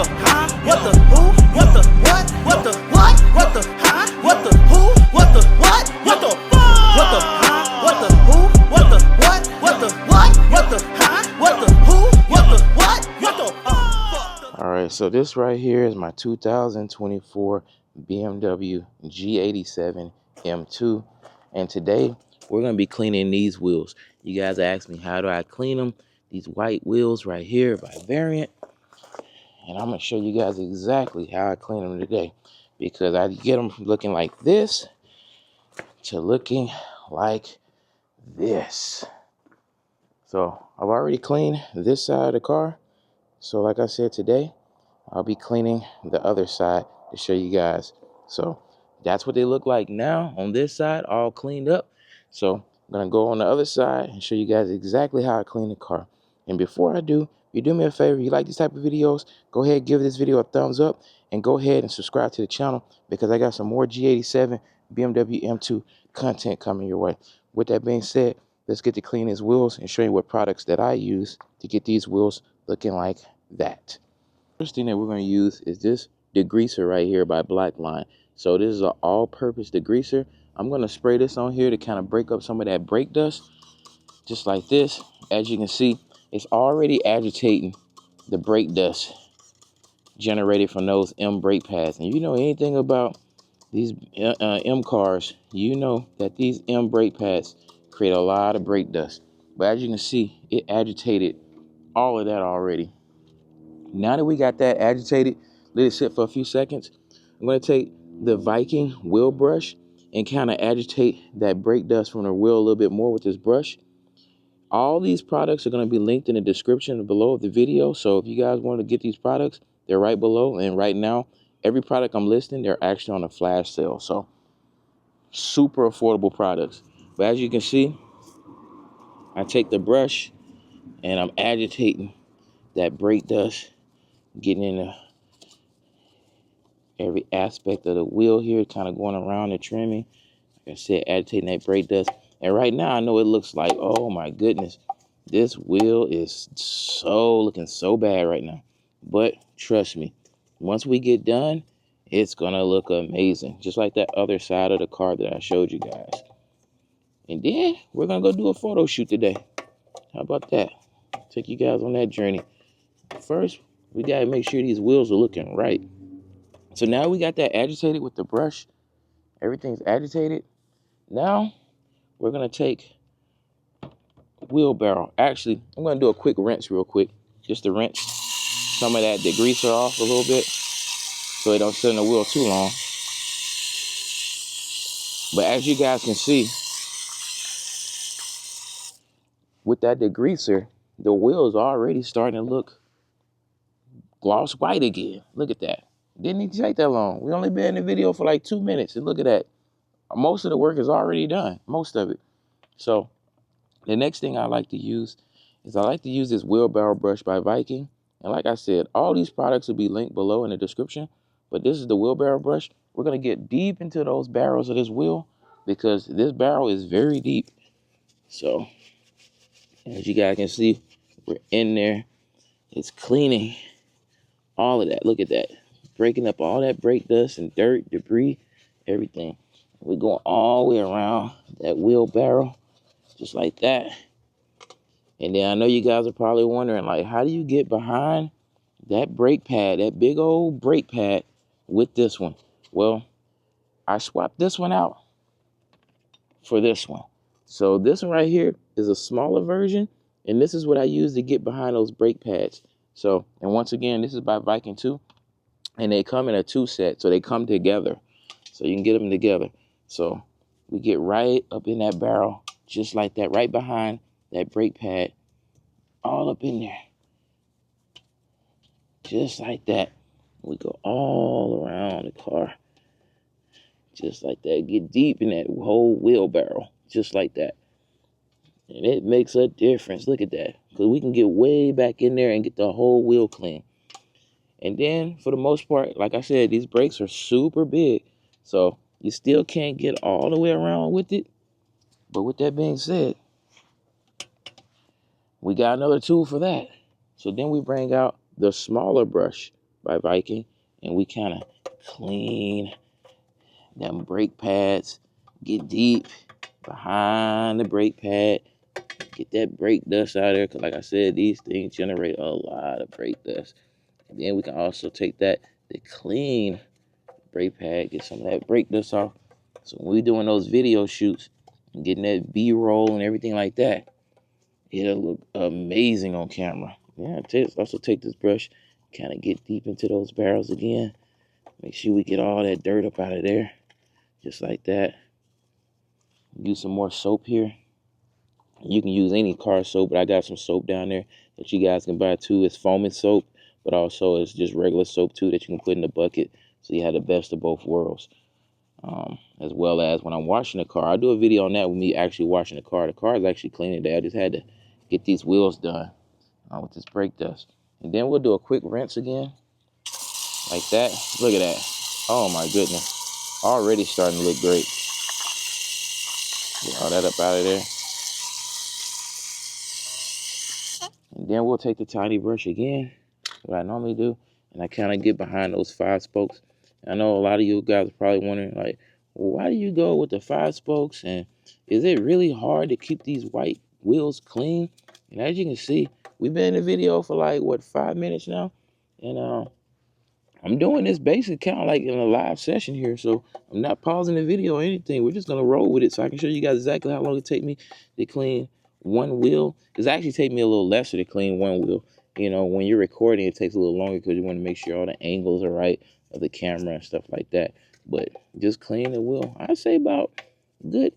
the huh? What the who? What the what? What the what? What the huh? What the who? What the what? What the fuck? What the huh? What the who? What the what? What the what? What the huh? What the who? What the what? What the fuck? All right, so this right here is my 2024 BMW G87 M2, and today we're gonna be cleaning these wheels. You guys asked me how do I clean them? These white wheels right here by Variant, and I'm gonna show you guys exactly how I clean them today, because I get them from looking like this to looking like this. So I've already cleaned this side of the car, so like I said, today I'll be cleaning the other side to show you guys. So that's what they look like now on this side, all cleaned up. So I'm gonna go on the other side and show you guys exactly how I clean the car. And before I do, if you do me a favor, if you like these type of videos, go ahead, give this video a thumbs up, and go ahead and subscribe to the channel, because I got some more G87 BMW M2 content coming your way. With that being said, let's get to clean these wheels and show you what products that I use to get these wheels looking like that. First thing that we're going to use is this degreaser right here by Blackline. So this is an all-purpose degreaser. I'm going to spray this on here to kind of break up some of that brake dust, just like this. As you can see, it's already agitating the brake dust generated from those M brake pads. And you know anything about these M cars, you know that these M brake pads create a lot of brake dust. But as you can see, it agitated all of that already. Now that we got that agitated, let it sit for a few seconds. I'm going to take the Viking wheel brush and kind of agitate that brake dust from the wheel a little bit more with this brush. All these products are going to be linked in the description below the video. So if you guys want to get these products, they're right below. And right now, every product I'm listing, they're actually on a flash sale. So super affordable products. But as you can see, I take the brush and I'm agitating that brake dust, getting in every aspect of the wheel here, kind of going around the trimming. Like I said, agitating that brake dust. And right now, I know it looks like, oh my goodness, this wheel is looking so bad right now. But trust me, once we get done, it's gonna look amazing, just like that other side of the car that I showed you guys. And then we're gonna go do a photo shoot today. How about that? Take you guys on that journey. First, we gotta make sure these wheels are looking right. So now we got that agitated with the brush. Everything's agitated. Now we're gonna take wheelbarrow. Actually, I'm gonna do a quick rinse real quick, just to rinse some of that degreaser off a little bit, so it don't sit in the wheel too long. But as you guys can see, with that degreaser, the wheel is already starting to look gloss white again. Look at that. Didn't even take that long. We only been in the video for like 2 minutes, and look at that. Most of the work is already done, most of it. So the next thing I like to use is this wheelbarrow brush by Viking. And like I said, all these products will be linked below in the description. But this is the wheelbarrow brush. We're going to get deep into those barrels of this wheel, because this barrel is very deep. So as you guys can see, we're in there. It's cleaning all of that. Look at that. Breaking up all that brake dust and dirt, debris, everything. We're going all the way around that wheelbarrow, just like that. And then I know you guys are probably wondering, like, how do you get behind that brake pad, that big old brake pad, with this one? Well, I swapped this one out for this one. So this one right here is a smaller version, and this is what I use to get behind those brake pads. So, and once again, this is by Viking 2, and they come in a 2 set, so they come together. So you can get them together. So we get right up in that barrel, just like that, right behind that brake pad, all up in there, just like that. We go all around the car, just like that. Get deep in that whole wheelbarrow, just like that. And it makes a difference. Look at that, because we can get way back in there and get the whole wheel clean. And then for the most part, like I said, these brakes are super big, so you still can't get all the way around with it. But with that being said, we got another tool for that. So then we bring out the smaller brush by Viking, and we kind of clean them brake pads, get deep behind the brake pad, get that brake dust out of there, because like I said, these things generate a lot of brake dust. And then we can also take that to clean brake pad, get some of that brake dust off. So when we're doing those video shoots and getting that B-roll and everything like that, it'll look amazing on camera. Yeah, also take this brush, kind of get deep into those barrels again. Make sure we get all that dirt up out of there, just like that. Use some more soap here. You can use any car soap, but I got some soap down there that you guys can buy too. It's foaming soap, but also it's just regular soap too that you can put in the bucket, so you have the best of both worlds. As well as when I'm washing the car, I do a video on that with me actually washing the car. The car is actually clean today. I just had to get these wheels done with this brake dust. And then we'll do a quick rinse again, like that. Look at that. Oh my goodness. Already starting to look great. Get all that up out of there. And then we'll take the tiny brush again, what I normally do, and I kind of get behind those 5 spokes. I know a lot of you guys are probably wondering, like, well, why do you go with the 5 spokes? And is it really hard to keep these white wheels clean? And as you can see, we've been in the video for like, what, 5 minutes now? And I'm doing this basic count like in a live session here, so I'm not pausing the video or anything. We're just gonna roll with it so I can show you guys exactly how long it take me to clean one wheel. It's actually take me a little lesser to clean one wheel. You know, when you're recording, it takes a little longer because you want to make sure all the angles are right of the camera and stuff like that. But just clean the wheel, I'd say about good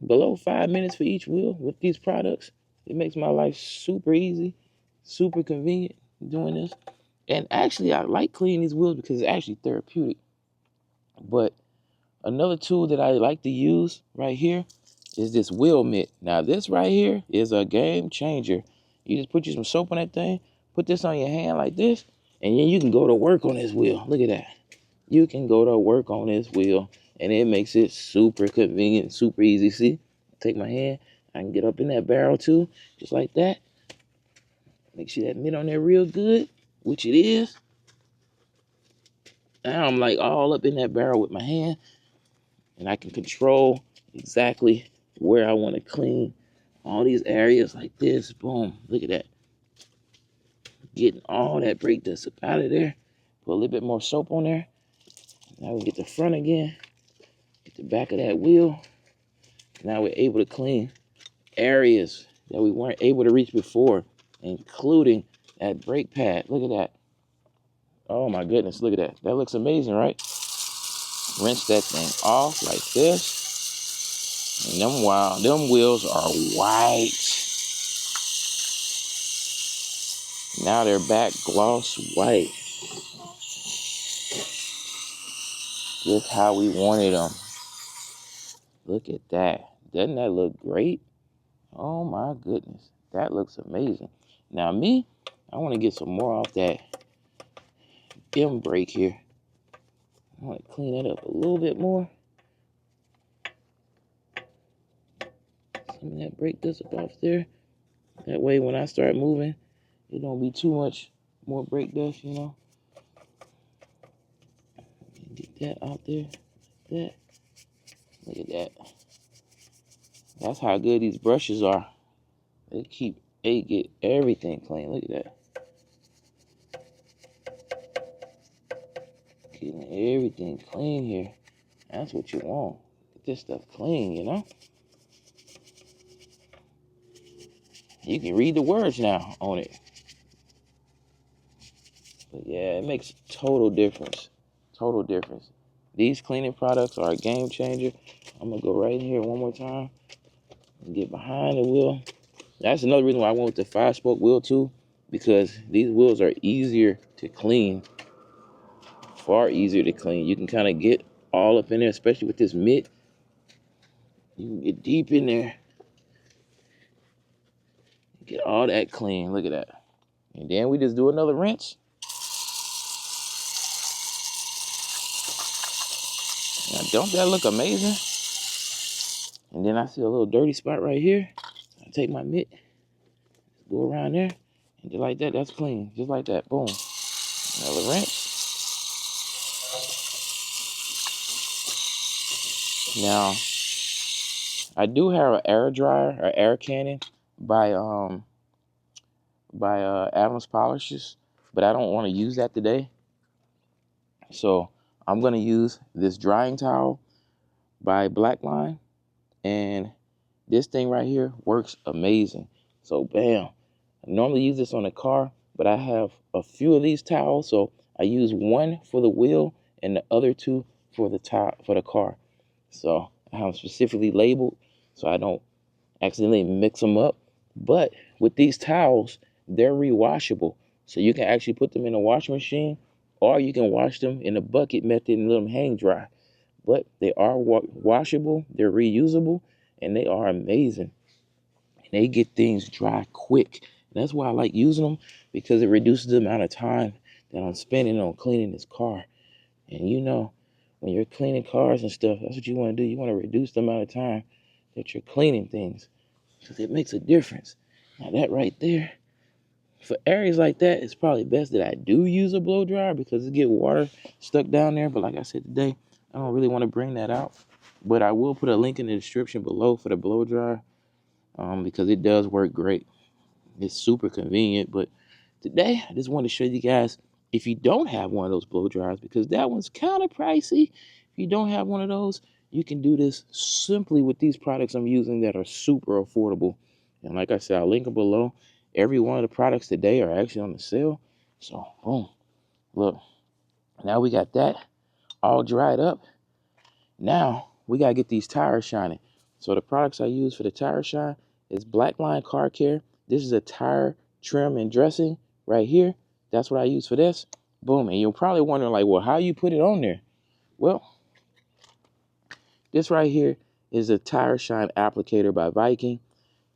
below 5 minutes for each wheel with these products. It makes my life super easy, super convenient doing this. And actually, I like cleaning these wheels because it's actually therapeutic. But another tool that I like to use right here is this wheel mitt. Now, this right here is a game changer. You just put you some soap on that thing, put this on your hand like this, and then you can go to work on this wheel. Look at that. You can go to work on this wheel, and it makes it super convenient, super easy. See, take my hand, I can get up in that barrel too, just like that. Make sure that mitt on there real good, which it is. Now I'm like all up in that barrel with my hand, and I can control exactly where I want to clean all these areas like this. Boom, look at that. Getting all that brake dust up out of there. Put a little bit more soap on there. Now we get the front again, get the back of that wheel. Now we're able to clean areas that we weren't able to reach before, including that brake pad. Look at that. Oh my goodness, look at that. That looks amazing, right? Rinse that thing off like this. And them wheels are white. Now they're back gloss white. Just how we wanted them. Look at that. Doesn't that look great? Oh my goodness. That looks amazing. Now me, I want to get some more off that M brake here. I want to clean it up a little bit more. Some of that brake dust up off there. That way when I start moving, it don't be too much more brake dust, you know. Get that out there. That. Look at that. That's how good these brushes are. They get everything clean. Look at that. Getting everything clean here. That's what you want. Get this stuff clean, you know. You can read the words now on it. But yeah, it makes total difference. Total difference. These cleaning products are a game changer. I'm gonna go right here one more time and get behind the wheel. That's another reason why I went with the 5-spoke wheel too, because these wheels are easier to clean. Far easier to clean. You can kind of get all up in there, especially with this mitt. You can get deep in there. Get all that clean. Look at that. And then we just do another rinse. Now, don't that look amazing? And then I see a little dirty spot right here. I take my mitt, go around there, and just like that, that's clean. Just like that, boom. Another wrench. Now, I do have an air dryer or air cannon by Adams Polishes, but I don't want to use that today. So I'm gonna use this drying towel by Blackline, and this thing right here works amazing. So bam, I normally use this on the car, but I have a few of these towels, so I use one for the wheel and the other two for the car. So I have them specifically labeled so I don't accidentally mix them up. But with these towels, they're rewashable. So you can actually put them in a washing machine, or you can wash them in a bucket method and let them hang dry. But they are washable, they're reusable, and they are amazing. And they get things dry quick. And that's why I like using them, because it reduces the amount of time that I'm spending on cleaning this car. And you know, when you're cleaning cars and stuff, that's what you want to do. You want to reduce the amount of time that you're cleaning things, because it makes a difference. Now that right there, for areas like that, it's probably best that I do use a blow dryer, because it get water stuck down there. But like I said today, I don't really want to bring that out. But I will put a link in the description below for the blow dryer, because it does work great. It's super convenient. But today, I just want to show you guys, if you don't have one of those blow dryers, because that one's kind of pricey. If you don't have one of those, you can do this simply with these products I'm using that are super affordable. And like I said, I'll link them below. Every one of the products today are actually on the sale. So, boom. Look, now we got that all dried up. Now, we got to get these tires shining. So the products I use for the tire shine is Blackline Car Care. This is a tire trim and dressing right here. That's what I use for this. Boom. And you're probably wondering, like, well, how you put it on there? Well, this right here is a tire shine applicator by Viking.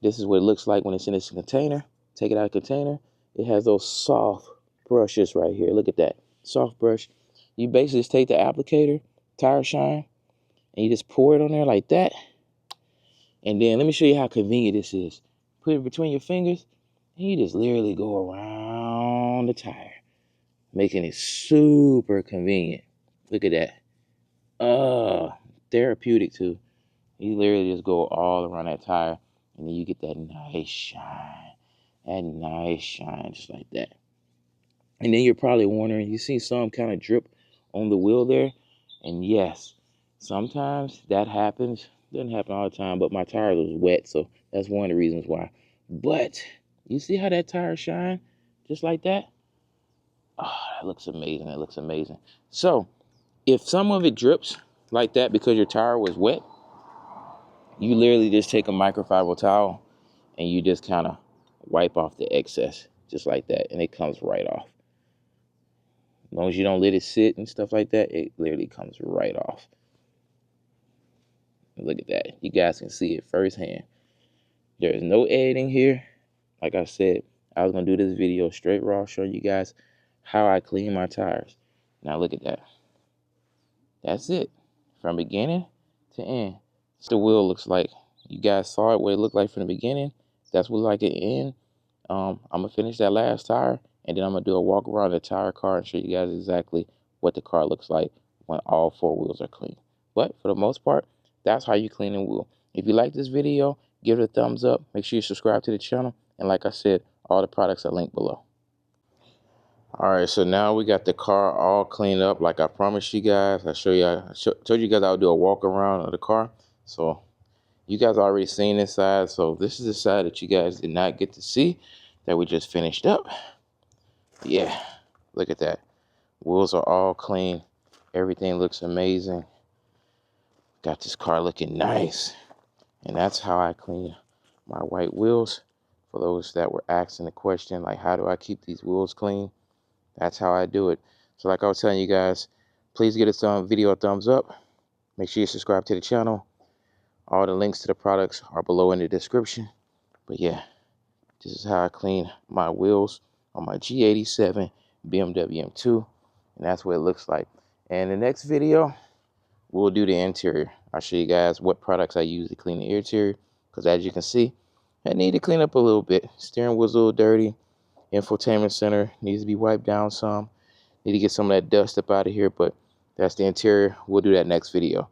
This is what it looks like when it's in this container. Take it out of the container. It has those soft brushes right here. Look at that. Soft brush. You basically just take the applicator, tire shine, and you just pour it on there like that. And then let me show you how convenient this is. Put it between your fingers, and you just literally go around the tire, making it super convenient. Look at that. Therapeutic too. You literally just go all around that tire, and then you get that nice shine. That nice shine, just like that. And then you're probably wondering, you see some kind of drip on the wheel there? And yes, sometimes that happens. Doesn't happen all the time, but my tire was wet, so that's one of the reasons why. But you see how that tire shine? Just like that? Oh, that looks amazing. That looks amazing. So if some of it drips like that because your tire was wet, you literally just take a microfiber towel and you just kind of wipe off the excess, just like that, and it comes right off. As long as you don't let it sit and stuff like that, it literally comes right off. Look at that. You guys can see it firsthand. There is no editing here. Like I said, I was going to do this video straight raw, showing you guys how I clean my tires. Now look at that. That's it. From beginning to end. That's the wheel looks like. You guys saw it, what it looked like from the beginning. That's what it like at the end. I'm going to finish that last tire, and then I'm going to do a walk around the tire car and show you guys exactly what the car looks like when all four wheels are clean. But for the most part, that's how you clean a wheel. If you like this video, give it a thumbs up. Make sure you subscribe to the channel. And like I said, all the products are linked below. All right, so now we got the car all cleaned up like I promised you guys. I told you guys I would do a walk around of the car. So you guys already seen this side. So this is the side that you guys did not get to see that we just finished up. Yeah, look at that. Wheels are all clean. Everything looks amazing. Got this car looking nice. And that's how I clean my white wheels. For those that were asking the question, like, how do I keep these wheels clean? That's how I do it. So like I was telling you guys, please give this video a thumbs up. Make sure you subscribe to the channel. All the links to the products are below in the description. But yeah, this is how I clean my wheels on my G87 BMW M2. And that's what it looks like. And the next video, we'll do the interior. I'll show you guys what products I use to clean the interior. Because as you can see, I need to clean up a little bit. Steering wheel's a little dirty. Infotainment center needs to be wiped down some. Need to get some of that dust up out of here, but that's the interior. We'll do that next video.